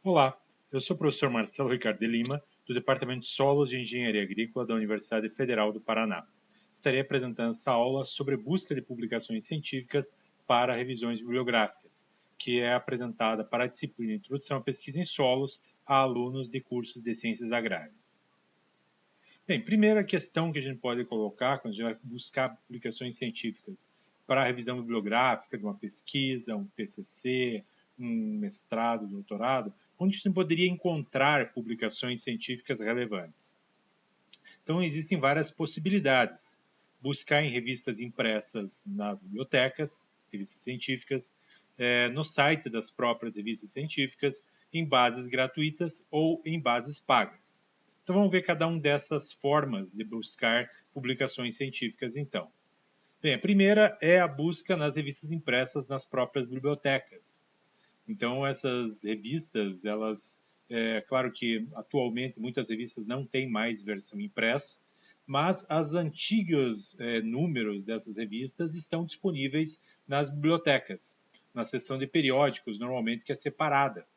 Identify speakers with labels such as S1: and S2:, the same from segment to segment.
S1: Olá, eu sou o professor Marcelo Ricardo de Lima, do Departamento de Solos de Engenharia Agrícola da Universidade Federal do Paraná. Estarei apresentando essa aula sobre busca de publicações científicas para revisões bibliográficas, que é apresentada para a disciplina Introdução à Pesquisa em Solos a alunos de cursos de Ciências Agrárias. Bem, primeira questão que a gente pode colocar quando a gente vai buscar publicações científicas para a revisão bibliográfica de uma pesquisa, um TCC, um mestrado, doutorado, onde a gente poderia encontrar publicações científicas relevantes. Então, existem várias possibilidades. Buscar em revistas impressas nas bibliotecas, revistas científicas, no site das próprias revistas científicas, em bases gratuitas ou em bases pagas. Então, vamos ver cada uma dessas formas de buscar publicações científicas, então. Bem, a primeira é a busca nas revistas impressas nas próprias bibliotecas. Então, essas revistas, claro que atualmente muitas revistas não têm mais versão impressa, mas as antigos números dessas revistas estão disponíveis nas bibliotecas, na seção de periódicos, normalmente que é separada.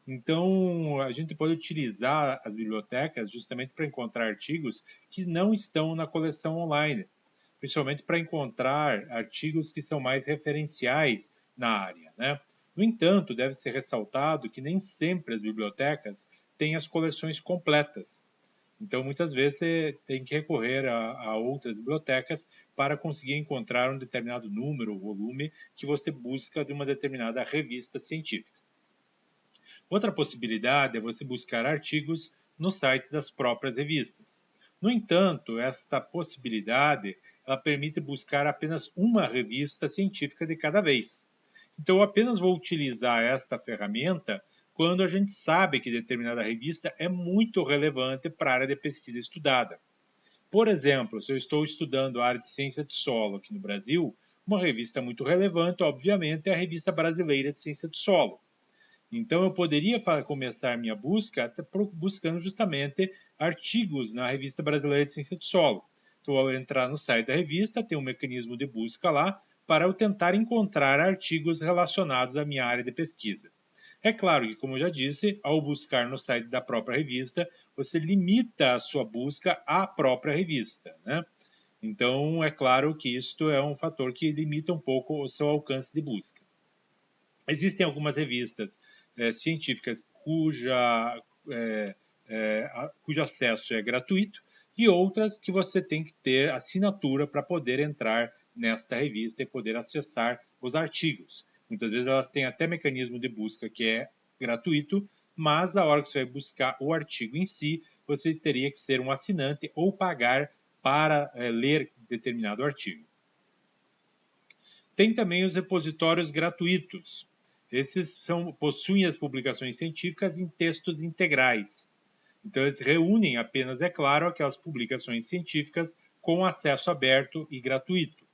S1: Então, a gente pode utilizar as bibliotecas justamente para encontrar artigos que não estão na coleção online, principalmente para encontrar artigos que são mais referenciais na área, né? No entanto, deve ser ressaltado que nem sempre as bibliotecas têm as coleções completas. Então, muitas vezes, você tem que recorrer a outras bibliotecas para conseguir encontrar um determinado número ou volume que você busca de uma determinada revista científica. Outra possibilidade é você buscar artigos no site das próprias revistas. No entanto, esta possibilidade ela permite buscar apenas uma revista científica de cada vez. Então, eu apenas vou utilizar esta ferramenta quando a gente sabe que determinada revista é muito relevante para a área de pesquisa estudada. Por exemplo, se eu estou estudando a área de ciência de solo aqui no Brasil, uma revista muito relevante, obviamente, é a Revista Brasileira de Ciência de Solo. Então, eu poderia começar minha busca buscando justamente artigos na Revista Brasileira de Ciência do Solo. Então, ao entrar no site da revista, tem um mecanismo de busca lá para eu tentar encontrar artigos relacionados à minha área de pesquisa. É claro que, como eu já disse, ao buscar no site da própria revista, você limita a sua busca à própria revista, né? Então, é claro que isto é um fator que limita um pouco o seu alcance de busca. Existem algumas revistas científicas cujo acesso é gratuito e outras que você tem que ter assinatura para poder entrar nesta revista e poder acessar os artigos. Muitas vezes elas têm até mecanismo de busca que é gratuito, mas a hora que você vai buscar o artigo em si, você teria que ser um assinante ou pagar para ler determinado artigo. Tem também os repositórios gratuitos. Possuem as publicações científicas em textos integrais. Então, eles reúnem apenas, é claro, aquelas publicações científicas com acesso aberto e gratuito.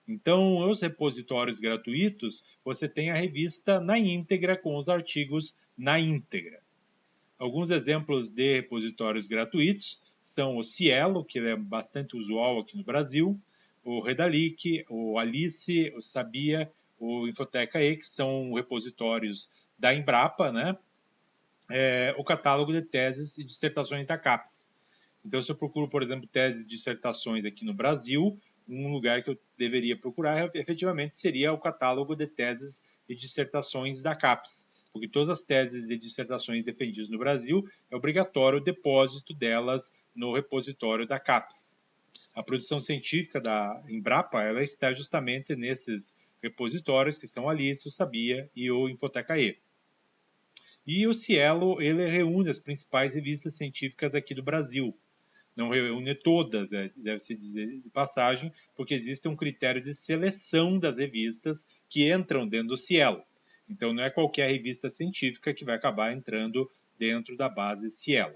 S1: Então, os repositórios gratuitos, você tem a revista na íntegra com os artigos na íntegra. Alguns exemplos de repositórios gratuitos são o Cielo, que é bastante usual aqui no Brasil, o Redalic, o Alice, o Sabia, o Infoteca E, que são repositórios da Embrapa, né? O catálogo de teses e dissertações da CAPES. Então, se eu procuro, por exemplo, teses e dissertações aqui no Brasil, um lugar que eu deveria procurar efetivamente seria o catálogo de teses e dissertações da CAPES, porque todas as teses e dissertações defendidas no Brasil é obrigatório o depósito delas no repositório da CAPES. A produção científica da Embrapa ela está justamente nesses repositórios que são a Alice, o Sabia e o Infoteca E. E o Cielo ele reúne as principais revistas científicas aqui do Brasil. Não reúne todas, deve-se dizer de passagem, porque existe um critério de seleção das revistas que entram dentro do Cielo. Então, não é qualquer revista científica que vai acabar entrando dentro da base Cielo,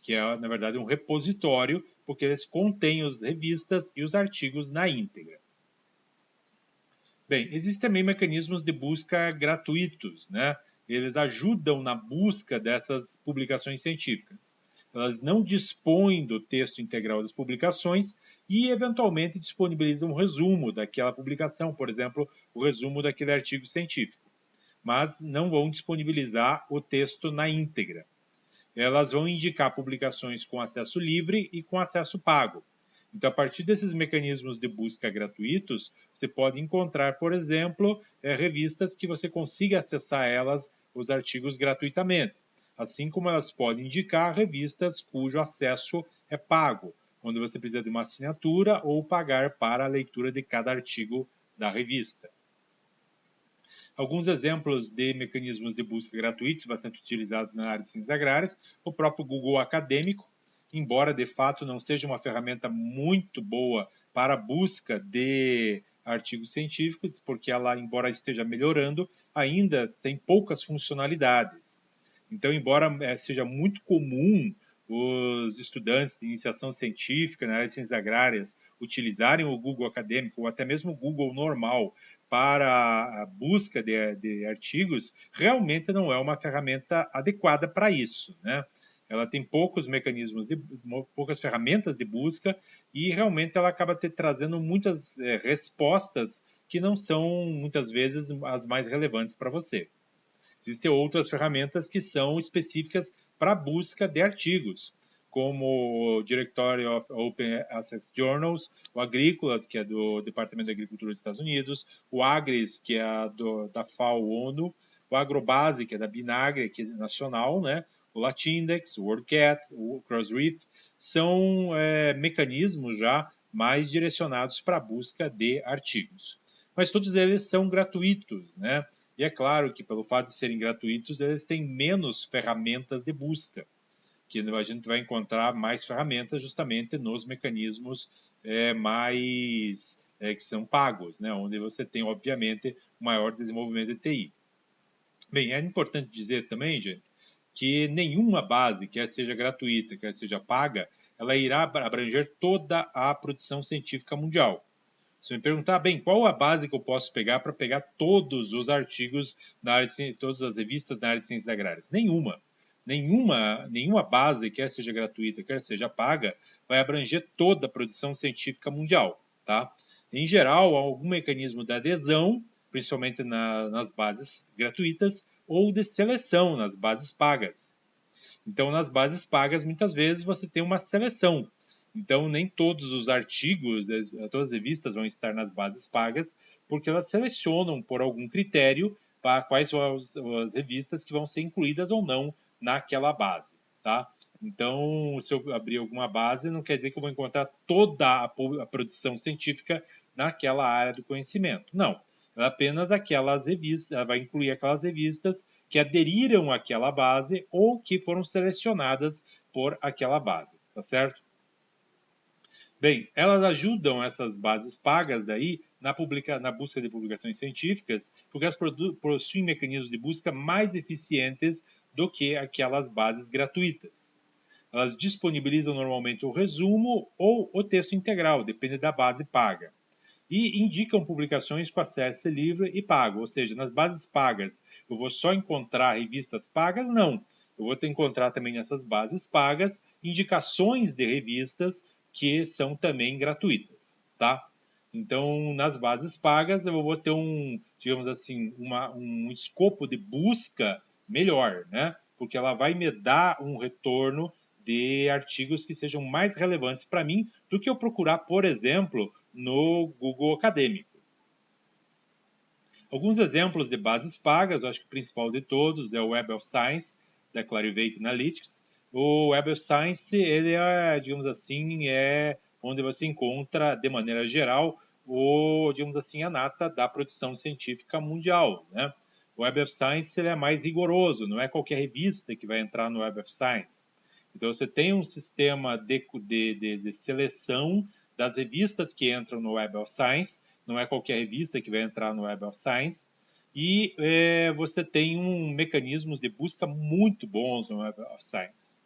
S1: que é, na verdade, um repositório, porque eles contêm as revistas e os artigos na íntegra. Bem, existem também mecanismos de busca gratuitos, né? Eles ajudam na busca dessas publicações científicas. Elas não dispõem do texto integral das publicações e, eventualmente, disponibilizam um resumo daquela publicação, por exemplo, o resumo daquele artigo científico. mas não vão disponibilizar o texto na íntegra. Elas vão indicar publicações com acesso livre e com acesso pago. Então, a partir desses mecanismos de busca gratuitos, você pode encontrar, por exemplo, revistas que você consiga acessar elas, os artigos gratuitamente. Assim como elas podem indicar revistas cujo acesso é pago, onde você precisa de uma assinatura ou pagar para a leitura de cada artigo da revista. Alguns exemplos de mecanismos de busca gratuitos bastante utilizados na área de ciências agrárias, o próprio Google Acadêmico, embora de fato não seja uma ferramenta muito boa para a busca de artigos científicos, porque ela, embora esteja melhorando, ainda tem poucas funcionalidades. Então, embora seja muito comum os estudantes de iniciação científica na área de ciências agrárias utilizarem o Google Acadêmico ou até mesmo o Google normal para a busca de artigos, realmente não é uma ferramenta adequada para isso, né? Ela tem poucos mecanismos, poucas ferramentas de busca e realmente ela acaba trazendo muitas respostas que não são, muitas vezes, as mais relevantes para você. Existem outras ferramentas que são específicas para a busca de artigos, como o Directory of Open Access Journals, o Agrícola, que é do Departamento de Agricultura dos Estados Unidos, o Agris, que é da FAO-ONU, o Agrobase, que é da Binagre, que é nacional, né? O Latindex, o WordCat, o Crossref, são mecanismos já mais direcionados para a busca de artigos. Mas todos eles são gratuitos, né? E é claro que, pelo fato de serem gratuitos, eles têm menos ferramentas de busca, que a gente vai encontrar mais ferramentas justamente nos mecanismos que são pagos, né? Onde você tem, obviamente, maior desenvolvimento de TI. Bem, é importante dizer também, gente, que nenhuma base, quer seja gratuita, quer seja paga, ela irá abranger toda a produção científica mundial. Se me perguntar, bem, qual a base que eu posso pegar para pegar todos os artigos na área de todas as revistas na área de ciências agrárias? Nenhuma. Nenhuma base, quer seja gratuita, quer seja paga, vai abranger toda a produção científica mundial, tá? Em geral, há algum mecanismo de adesão, principalmente nas bases gratuitas, ou de seleção nas bases pagas. Então, nas bases pagas, muitas vezes você tem uma seleção. Então, nem todos os artigos, todas as revistas vão estar nas bases pagas, porque elas selecionam por algum critério para quais são as revistas que vão ser incluídas ou não naquela base, tá? Então, se eu abrir alguma base, não quer dizer que eu vou encontrar toda a produção científica naquela área do conhecimento. Não. Apenas aquelas revistas, ela vai incluir aquelas revistas que aderiram àquela base ou que foram selecionadas por aquela base, tá certo? Bem, elas ajudam essas bases pagas daí na busca de publicações científicas, porque elas possuem mecanismos de busca mais eficientes do que aquelas bases gratuitas. Elas disponibilizam normalmente o resumo ou o texto integral, depende da base paga. E indicam publicações com acesso livre e pago, ou seja, nas bases pagas eu vou só encontrar revistas pagas? Não. Eu vou encontrar também nessas bases pagas indicações de revistas que são também gratuitas, tá? Então, nas bases pagas eu vou ter digamos assim, um escopo de busca melhor, né? Porque ela vai me dar um retorno de artigos que sejam mais relevantes para mim do que eu procurar, por exemplo, no Google Acadêmico. Alguns exemplos de bases pagas, eu acho que o principal de todos é o Web of Science, da Clarivate Analytics. O Web of Science, ele é, digamos assim, onde você encontra, de maneira geral, digamos assim, a nata da produção científica mundial, né? O Web of Science ele é mais rigoroso, não é qualquer revista que vai entrar no Web of Science. Então, você tem um sistema de seleção das revistas que entram no Web of Science, não é qualquer revista que vai entrar no Web of Science, e você tem mecanismos de busca muito bons no Web of Science.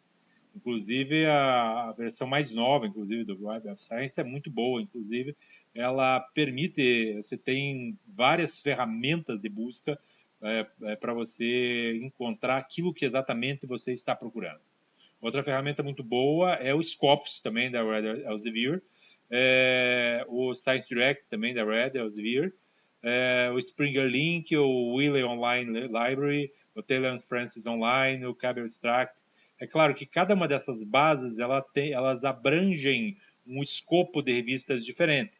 S1: Inclusive, a versão mais nova, inclusive, do Web of Science é muito boa, inclusive, ela permite, você tem várias ferramentas de busca para você encontrar aquilo que exatamente você está procurando. Outra ferramenta muito boa é o Scopus, também da Red Elsevier, o Science Direct, também da Red Elsevier, o Springer Link, o Wiley Online Library, o Taylor Francis Online, o Cab Abstract. É claro que cada uma dessas bases elas abrangem um escopo de revistas diferente.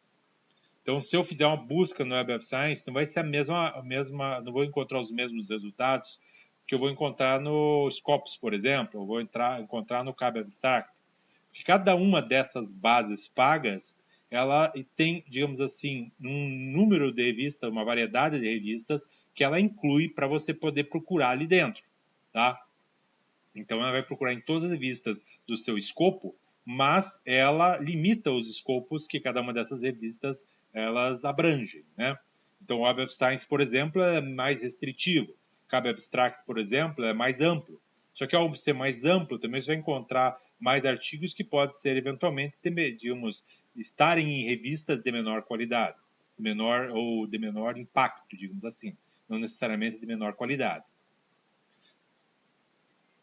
S1: Então, se eu fizer uma busca no Web of Science, não vai ser a mesma, não vou encontrar os mesmos resultados que eu vou encontrar no Scopus, por exemplo, eu vou encontrar no Cab Abstract. Porque cada uma dessas bases pagas, ela tem, digamos assim, um número de revistas, uma variedade de revistas que ela inclui para você poder procurar ali dentro, tá? Então, ela vai procurar em todas as revistas do seu escopo, mas ela limita os escopos que cada uma dessas revistas elas abrangem, né? Então, o Web of Science, por exemplo, é mais restritivo. Cab Abstract, por exemplo, é mais amplo. Só que ao ser mais amplo, também você vai encontrar mais artigos que podem ser eventualmente, digamos, estarem em revistas de menor qualidade, de menor impacto, digamos assim, não necessariamente de menor qualidade.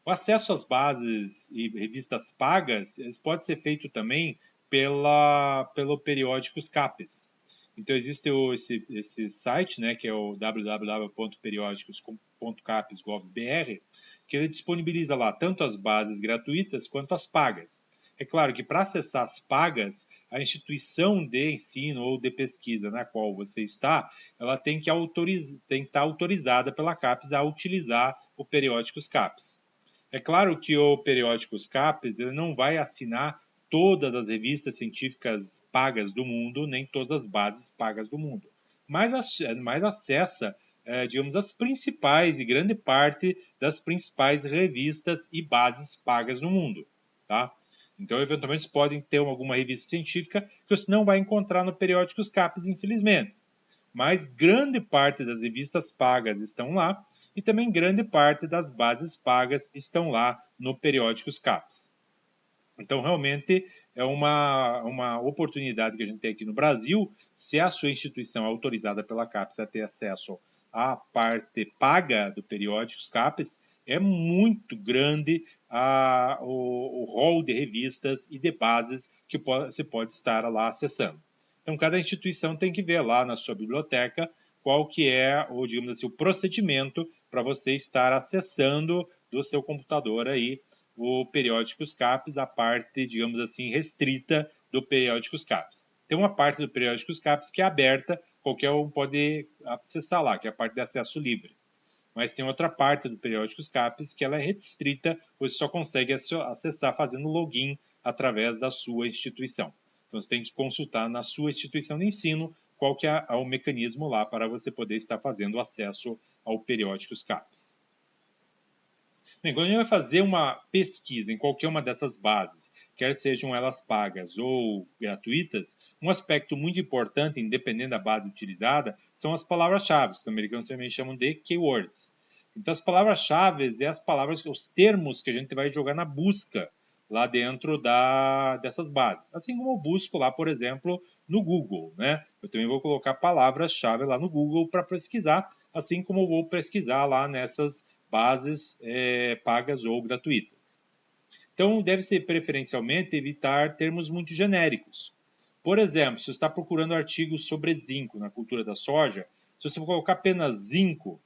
S1: O acesso às bases e revistas pagas pode ser feito também pelo periódicos CAPES. Então, existe esse site, né, que é o www.periodicos.capes.gov.br, que ele disponibiliza lá tanto as bases gratuitas quanto as pagas. É claro que para acessar as pagas, a instituição de ensino ou de pesquisa na qual você está, ela tem que estar autorizada pela CAPES a utilizar o periódicos CAPES. É claro que o periódicos CAPES ele não vai assinar todas as revistas científicas pagas do mundo, nem todas as bases pagas do mundo, mas acessa, digamos, as principais e grande parte das principais revistas e bases pagas no mundo, tá? Então, eventualmente, vocês podem ter alguma revista científica que você não vai encontrar no periódicos CAPES, infelizmente. Mas grande parte das revistas pagas estão lá e também grande parte das bases pagas estão lá no periódicos CAPES. Então, realmente, é uma oportunidade que a gente tem aqui no Brasil, se a sua instituição é autorizada pela CAPES a ter acesso à parte paga do periódicos CAPES, é muito grande o rol de revistas e de bases que você pode estar lá acessando. Então, cada instituição tem que ver lá na sua biblioteca qual que é, digamos assim, o procedimento para você estar acessando do seu computador aí o periódicos CAPES, a parte, digamos assim, restrita do periódicos CAPES. Tem uma parte do periódicos CAPES que é aberta, qualquer um pode acessar lá, que é a parte de acesso livre. Mas tem outra parte do periódicos CAPES que ela é restrita, você só consegue acessar fazendo login através da sua instituição. Então você tem que consultar na sua instituição de ensino qual que é o mecanismo lá para você poder estar fazendo acesso ao periódicos CAPES. Bem, quando a gente vai fazer uma pesquisa em qualquer uma dessas bases, quer sejam elas pagas ou gratuitas, um aspecto muito importante, independente da base utilizada, são as palavras-chave, que os americanos também chamam de keywords. Então, as palavras-chave é as palavras, os termos que a gente vai jogar na busca lá dentro dessas bases. Assim como eu busco lá, por exemplo, no Google, né? Eu também vou colocar palavras-chave lá no Google para pesquisar, assim como eu vou pesquisar lá nessas bases pagas ou gratuitas. Então, deve-se preferencialmente evitar termos muito genéricos. Por exemplo, se você está procurando artigos sobre zinco na cultura da soja, se você colocar apenas zinco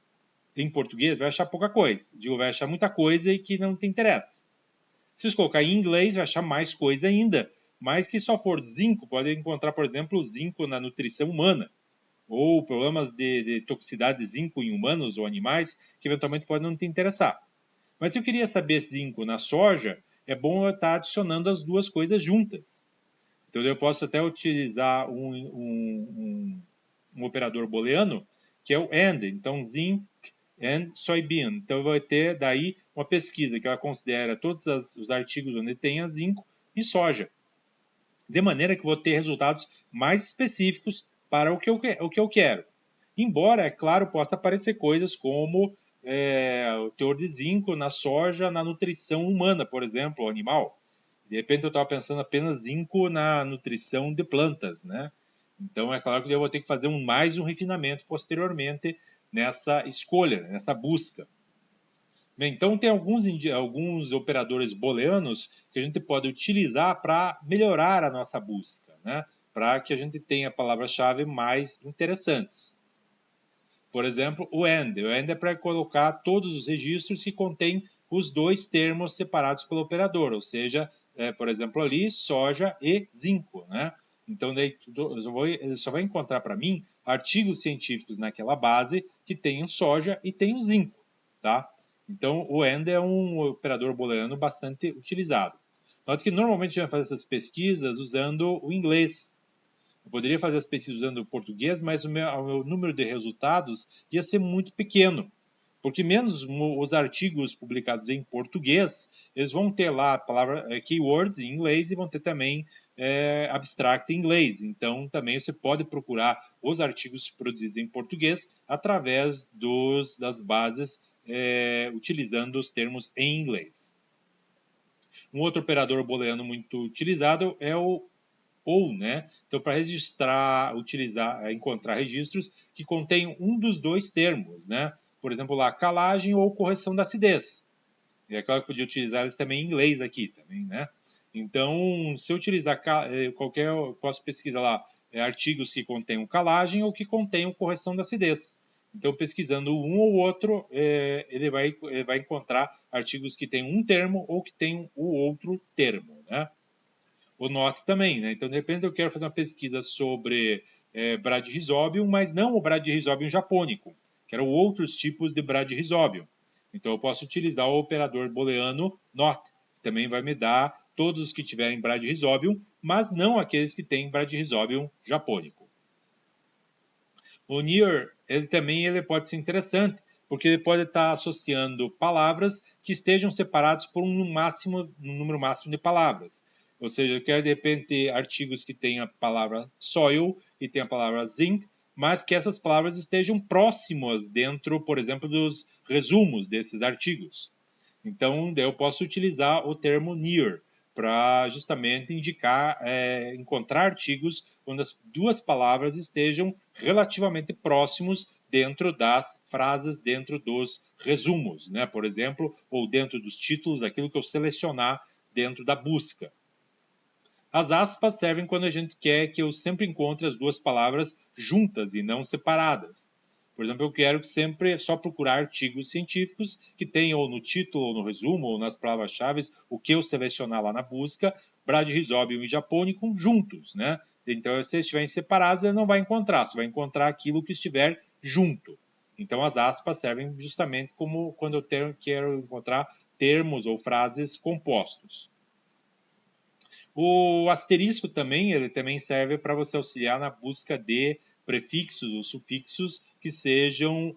S1: em português, vai achar pouca coisa. Digo, vai achar muita coisa e que não te interessa. Se você colocar em inglês, vai achar mais coisa ainda, mas que só for zinco, pode encontrar, por exemplo, zinco na nutrição humana, ou problemas de toxicidade de zinco em humanos ou animais, que eventualmente podem não te interessar. Mas se eu queria saber zinco na soja, é bom eu estar adicionando as duas coisas juntas. Então eu posso até utilizar um operador booleano, que é o AND. Então, zinc and soybean. Então vai ter daí uma pesquisa que ela considera todos os artigos onde tenha zinco e soja. De maneira que vou ter resultados mais específicos para o que eu quero. Embora, é claro, possa aparecer coisas como o teor de zinco na soja, na nutrição humana, por exemplo, animal. De repente eu estava pensando apenas zinco na nutrição de plantas, né? Então é claro que eu vou ter que fazer mais um refinamento posteriormente nessa escolha, nessa busca. Bem, então tem alguns operadores booleanos que a gente pode utilizar para melhorar a nossa busca, né? Para que a gente tenha palavras-chave mais interessantes. Por exemplo, o AND. O AND é para colocar todos os registros que contêm os dois termos separados pelo operador, ou seja, por exemplo, ali, soja e zinco, né? Então, daí, ele só vai encontrar para mim artigos científicos naquela base que tenham soja e tenham zinco, tá? Então, o AND é um operador booleano bastante utilizado. Note que normalmente a gente vai fazer essas pesquisas usando o inglês. Eu poderia fazer as pesquisas usando o português, mas o meu número de resultados ia ser muito pequeno. Porque menos os artigos publicados em português, eles vão ter lá a palavra keywords em inglês e vão ter também abstract em inglês. Então, também você pode procurar os artigos produzidos em português através das bases utilizando os termos em inglês. Um outro operador booleano muito utilizado é o ou, né? Então, para registrar, encontrar registros que contêm um dos dois termos, né? Por exemplo, lá, calagem ou correção da acidez. E é claro que eu podia utilizar eles também em inglês aqui, também, né? Então, se eu utilizar posso pesquisar lá artigos que contenham calagem ou que contenham correção da acidez. Então, pesquisando um ou outro, ele vai encontrar artigos que têm um termo ou que têm o outro termo, né? O NOT também, né? Então, de repente, eu quero fazer uma pesquisa sobre Bradyrhizobium, mas não o Bradyrhizobium japônico. Quero outros tipos de Bradyrhizobium. Então, eu posso utilizar o operador booleano NOT, que também vai me dar todos os que tiverem Bradyrhizobium, mas não aqueles que têm Bradyrhizobium japônico. O near, ele pode ser interessante, porque ele pode estar associando palavras que estejam separadas por um número máximo de palavras. Ou seja, eu quero, de repente, artigos que tenham a palavra soil e tenham a palavra zinc, mas que essas palavras estejam próximas dentro, por exemplo, dos resumos desses artigos. Então, eu posso utilizar o termo near para justamente encontrar artigos onde as duas palavras estejam relativamente próximos dentro das frases, dentro dos resumos, né? Por exemplo, ou dentro dos títulos, aquilo que eu selecionar dentro da busca. As aspas servem quando a gente quer que eu sempre encontre as duas palavras juntas e não separadas. Por exemplo, eu quero sempre só procurar artigos científicos que tenham ou no título, ou no resumo, ou nas palavras-chave, o que eu selecionar lá na busca, Bradyrhizobium e Japonicum juntos, né? Então, se eles estiverem separados, ele não vai encontrar, só vai encontrar aquilo que estiver junto. Então, as aspas servem justamente como quando eu quero encontrar termos ou frases compostos. O asterisco também, ele também serve para você auxiliar na busca de prefixos ou sufixos que sejam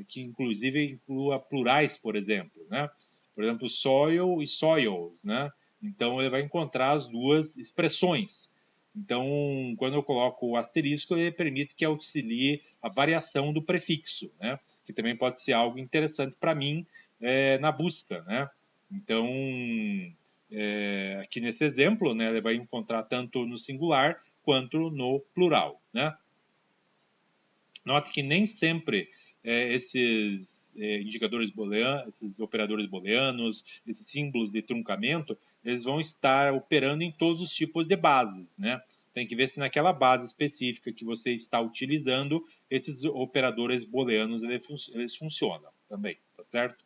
S1: que inclusive inclua plurais, por exemplo, né? Por exemplo, soil e soils, né? Então ele vai encontrar as duas expressões. Então, quando eu coloco o asterisco, ele permite que auxilie a variação do prefixo, né? Que também pode ser algo interessante para mim na busca, né? Então, aqui nesse exemplo, né, ele vai encontrar tanto no singular quanto no plural, né? Note que nem sempre esses indicadores booleanos, esses operadores booleanos, esses símbolos de truncamento, eles vão estar operando em todos os tipos de bases, né? Tem que ver se naquela base específica que você está utilizando, esses operadores booleanos eles funcionam também, tá certo?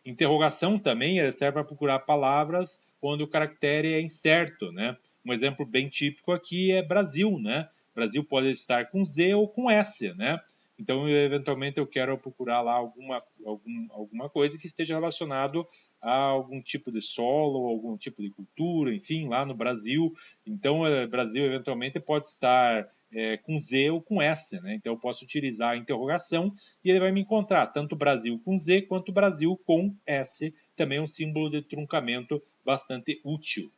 S1: Interrogação também serve para procurar palavras onde o caractere é incerto, né? Um exemplo bem típico aqui é Brasil, né? Brasil pode estar com Z ou com S, né? Então, eventualmente, eu quero procurar lá alguma coisa que esteja relacionado a algum tipo de solo, algum tipo de cultura, enfim, lá no Brasil. Então, Brasil, eventualmente, pode estar com Z ou com S, né? Então, eu posso utilizar a interrogação e ele vai me encontrar tanto Brasil com Z quanto Brasil com S, também um símbolo de truncamento bastante útil.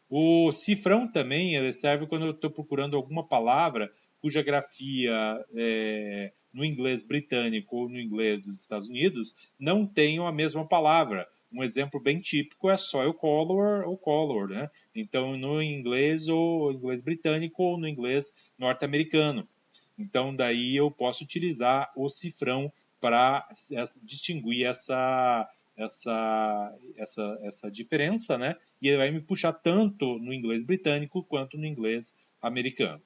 S1: O cifrão também ele serve quando eu estou procurando alguma palavra cuja grafia no inglês britânico ou no inglês dos Estados Unidos não tenham a mesma palavra. Um exemplo bem típico é soil color ou color, né? Então, no inglês ou inglês britânico ou no inglês norte-americano. Então, daí eu posso utilizar o cifrão para distinguir essa diferença, né? E ele vai me puxar tanto no inglês britânico quanto no inglês americano.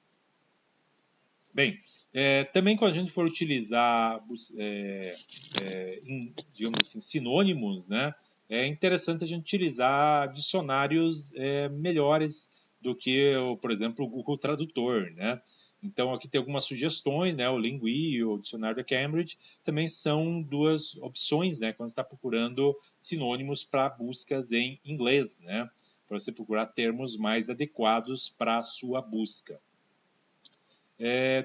S1: Bem, também quando a gente for utilizar, digamos assim, sinônimos, né, é interessante a gente utilizar dicionários melhores do que, por exemplo, o Google Tradutor, né? Então, aqui tem algumas sugestões, né? O Lingui e o Dicionário da Cambridge também são duas opções, né? Quando você está procurando sinônimos para buscas em inglês, né? Para você procurar termos mais adequados para a sua busca.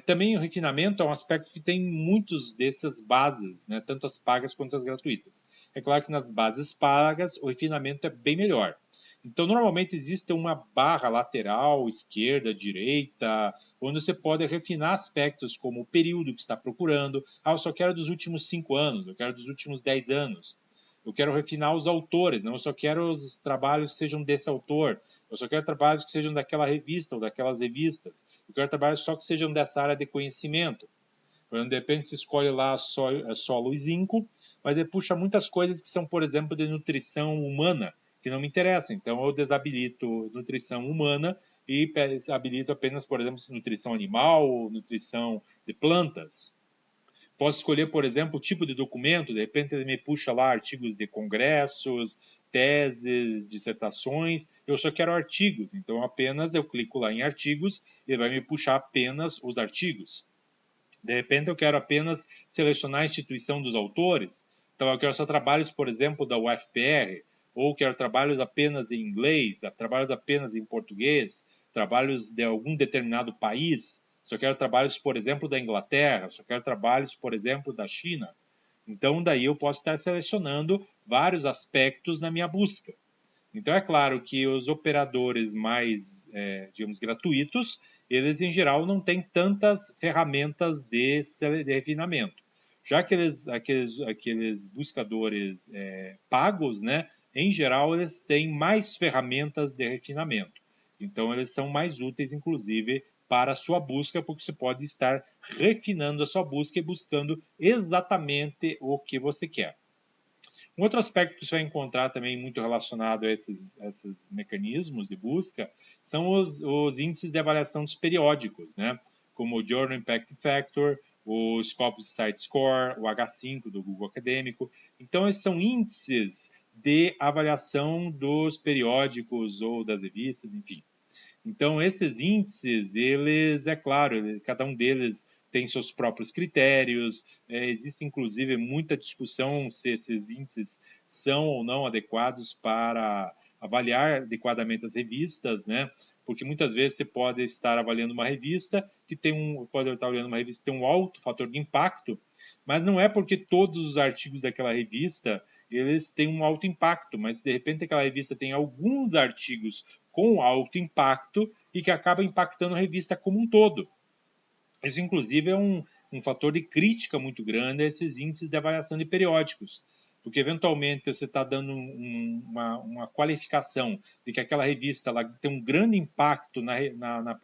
S1: Também o refinamento é um aspecto que tem muitas dessas bases, né, tanto as pagas quanto as gratuitas. É claro que nas bases pagas o refinamento é bem melhor. Então, normalmente existe uma barra lateral, esquerda, direita, onde você pode refinar aspectos como o período que está procurando. Ah, eu só quero dos últimos 5 anos, eu quero dos últimos 10 anos. Eu quero refinar os autores, não, eu só quero os trabalhos que sejam desse autor. Eu só quero trabalhos que sejam daquela revista ou daquelas revistas. Eu quero trabalhos só que sejam dessa área de conhecimento. De repente você escolhe lá solo e zinco, mas ele puxa muitas coisas que são, por exemplo, de nutrição humana, que não me interessam. Então eu desabilito nutrição humana e habilito apenas, por exemplo, nutrição animal ou nutrição de plantas. Posso escolher, por exemplo, o tipo de documento, de repente ele me puxa lá artigos de congressos, teses, dissertações, eu só quero artigos, então apenas eu clico lá em artigos e ele vai me puxar apenas os artigos. De repente eu quero apenas selecionar a instituição dos autores, então eu quero só trabalhos, por exemplo, da UFPR, ou quero trabalhos apenas em inglês, trabalhos apenas em português, trabalhos de algum determinado país, só quero trabalhos, por exemplo, da Inglaterra, só quero trabalhos, por exemplo, da China. Então, daí eu posso estar selecionando vários aspectos na minha busca. Então, é claro que os operadores mais, digamos, gratuitos, eles, em geral, não têm tantas ferramentas de refinamento. Já aqueles buscadores pagos, né, em geral, eles têm mais ferramentas de refinamento. Então, eles são mais úteis, inclusive, para a sua busca, porque você pode estar refinando a sua busca e buscando exatamente o que você quer. Um outro aspecto que você vai encontrar também muito relacionado a esses mecanismos de busca são os índices de avaliação dos periódicos, né? Como o Journal Impact Factor, o Scopus Site Score, o H5 do Google Acadêmico. Então, esses são índices de avaliação dos periódicos ou das revistas, enfim. Então, esses índices, eles, é claro, cada um deles tem seus próprios critérios, existe inclusive muita discussão se esses índices são ou não adequados para avaliar adequadamente as revistas, né? Porque muitas vezes você pode estar avaliando uma revista que pode estar olhando uma revista que tem um alto fator de impacto, mas não é porque todos os artigos daquela revista eles têm um alto impacto, mas de repente aquela revista tem alguns artigos com alto impacto e que acaba impactando a revista como um todo. Isso, inclusive, é um fator de crítica muito grande a esses índices de avaliação de periódicos, porque eventualmente você está dando uma qualificação de que aquela revista ela tem um grande impacto na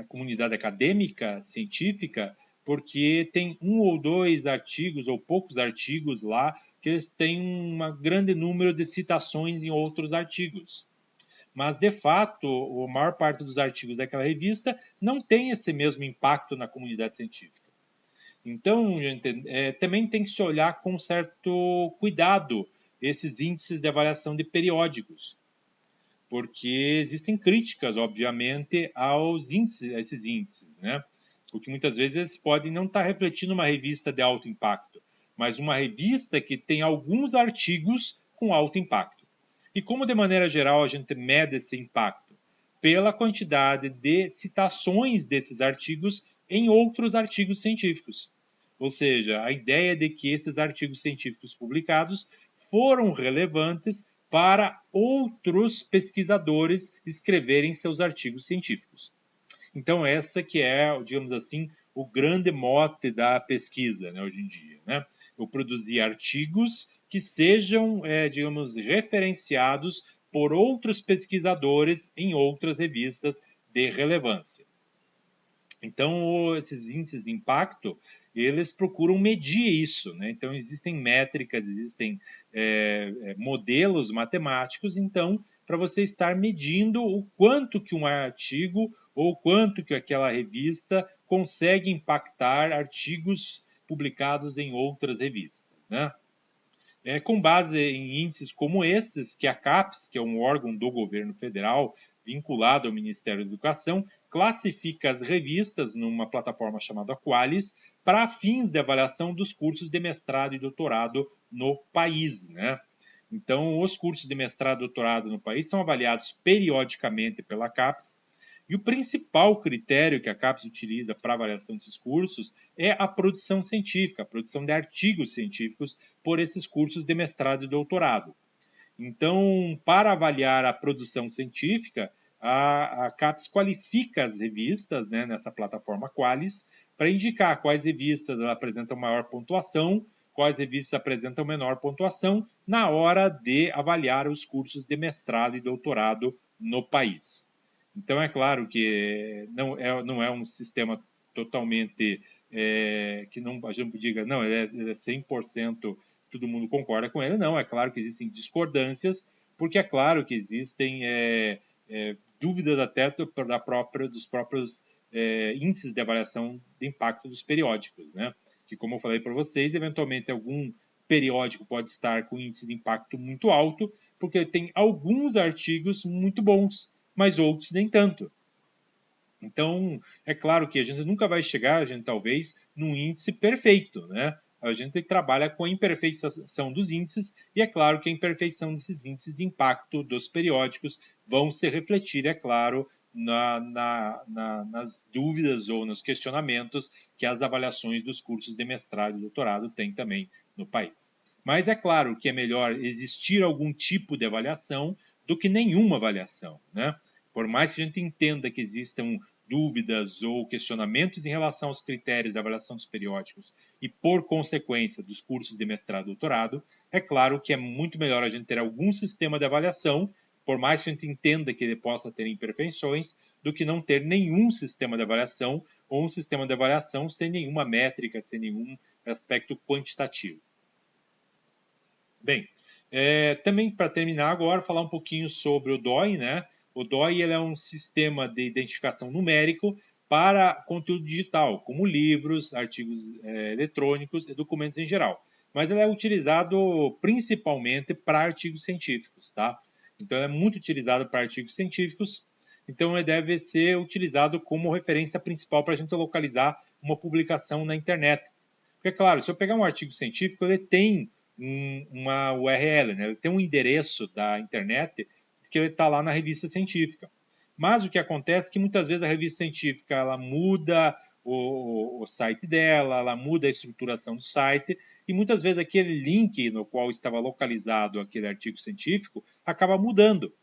S1: comunidade acadêmica, científica, porque tem um ou dois artigos, ou poucos artigos lá, que eles têm um grande número de citações em outros artigos. Mas, de fato, a maior parte dos artigos daquela revista não tem esse mesmo impacto na comunidade científica. Então, gente, também tem que se olhar com certo cuidado esses índices de avaliação de periódicos, porque existem críticas, obviamente, a esses índices, né? Porque muitas vezes eles podem não estar refletindo uma revista de alto impacto, mas uma revista que tem alguns artigos com alto impacto. E como, de maneira geral, a gente mede esse impacto? Pela quantidade de citações desses artigos em outros artigos científicos. Ou seja, a ideia de que esses artigos científicos publicados foram relevantes para outros pesquisadores escreverem seus artigos científicos. Então, essa que é, digamos assim, o grande mote da pesquisa, né, hoje em dia, né? Eu produzir artigos que sejam, digamos, referenciados por outros pesquisadores em outras revistas de relevância. Então, esses índices de impacto, eles procuram medir isso, né? Então, existem métricas, existem modelos matemáticos, então, para você estar medindo o quanto que um artigo ou quanto que aquela revista consegue impactar artigos publicados em outras revistas, né? Com base em índices como esses, que a CAPES, que é um órgão do governo federal vinculado ao Ministério da Educação, classifica as revistas numa plataforma chamada Qualis para fins de avaliação dos cursos de mestrado e doutorado no país, né? Então, os cursos de mestrado e doutorado no país são avaliados periodicamente pela CAPES, e o principal critério que a CAPES utiliza para avaliação desses cursos é a produção científica, a produção de artigos científicos por esses cursos de mestrado e doutorado. Então, para avaliar a produção científica, a CAPES qualifica as revistas, né, nessa plataforma Qualis, para indicar quais revistas apresentam maior pontuação, quais revistas apresentam menor pontuação, na hora de avaliar os cursos de mestrado e doutorado no país. Então, é claro que não é um sistema totalmente que não, a gente diga, não, é 100%, todo mundo concorda com ele. Não, é claro que existem discordâncias, porque é claro que existem dúvidas até dos próprios índices de avaliação de impacto dos periódicos, né? Que, como eu falei para vocês, eventualmente algum periódico pode estar com índice de impacto muito alto, porque tem alguns artigos muito bons, mas outros nem tanto. Então, é claro que a gente nunca vai chegar, talvez, num índice perfeito, né? A gente trabalha com a imperfeição dos índices e é claro que a imperfeição desses índices de impacto dos periódicos vão se refletir, é claro, nas dúvidas ou nos questionamentos que as avaliações dos cursos de mestrado e doutorado têm também no país. Mas é claro que é melhor existir algum tipo de avaliação do que nenhuma avaliação, né? Por mais que a gente entenda que existam dúvidas ou questionamentos em relação aos critérios de avaliação dos periódicos e, por consequência, dos cursos de mestrado e doutorado, é claro que é muito melhor a gente ter algum sistema de avaliação, por mais que a gente entenda que ele possa ter imperfeições, do que não ter nenhum sistema de avaliação ou um sistema de avaliação sem nenhuma métrica, sem nenhum aspecto quantitativo. Bem, também para terminar agora, falar um pouquinho sobre o DOI, né? O DOI ele é um sistema de identificação numérico para conteúdo digital, como livros, artigos eletrônicos e documentos em geral. Mas ele é utilizado principalmente para artigos científicos, tá? Então, ele é muito utilizado para artigos científicos. Então, ele deve ser utilizado como referência principal para a gente localizar uma publicação na internet. Porque, claro, se eu pegar um artigo científico, ele tem uma URL, né? Ele tem um endereço da internet que ele está lá na revista científica. Mas o que acontece é que muitas vezes a revista científica ela muda o site dela, ela muda a estruturação do site, e muitas vezes aquele link no qual estava localizado aquele artigo científico acaba mudando.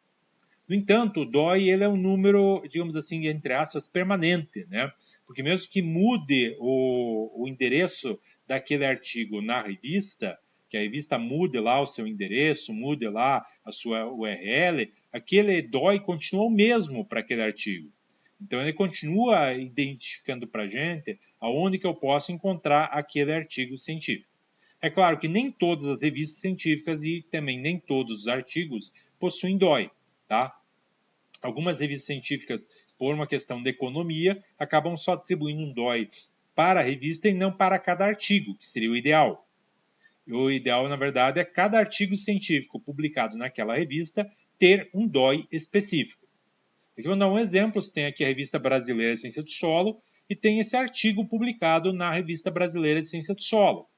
S1: No entanto, o DOI ele é um número, digamos assim, entre aspas, permanente, né? Porque mesmo que mude o endereço daquele artigo na revista, que a revista mude lá o seu endereço, mude lá a sua URL, aquele DOI continua o mesmo para aquele artigo. Então, ele continua identificando para a gente aonde que eu posso encontrar aquele artigo científico. É claro que nem todas as revistas científicas e também nem todos os artigos possuem DOI, tá? Algumas revistas científicas, por uma questão de economia, acabam só atribuindo um DOI para a revista e não para cada artigo, que seria o ideal. O ideal, na verdade, é cada artigo científico publicado naquela revista ter um DOI específico. Aqui vou dar um exemplo. Você tem aqui a Revista Brasileira de Ciência do Solo e tem esse artigo publicado na Revista Brasileira de Ciência do Solo.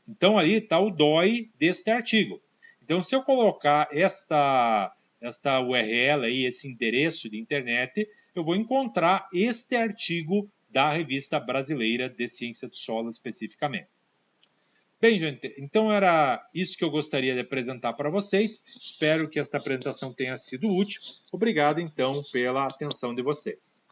S1: Então, ali está o DOI deste artigo. Então, se eu colocar esta URL aí, esse endereço de internet, eu vou encontrar este artigo da Revista Brasileira de Ciência do Solo especificamente. Bem, gente, então era isso que eu gostaria de apresentar para vocês. Espero que esta apresentação tenha sido útil. Obrigado, então, pela atenção de vocês.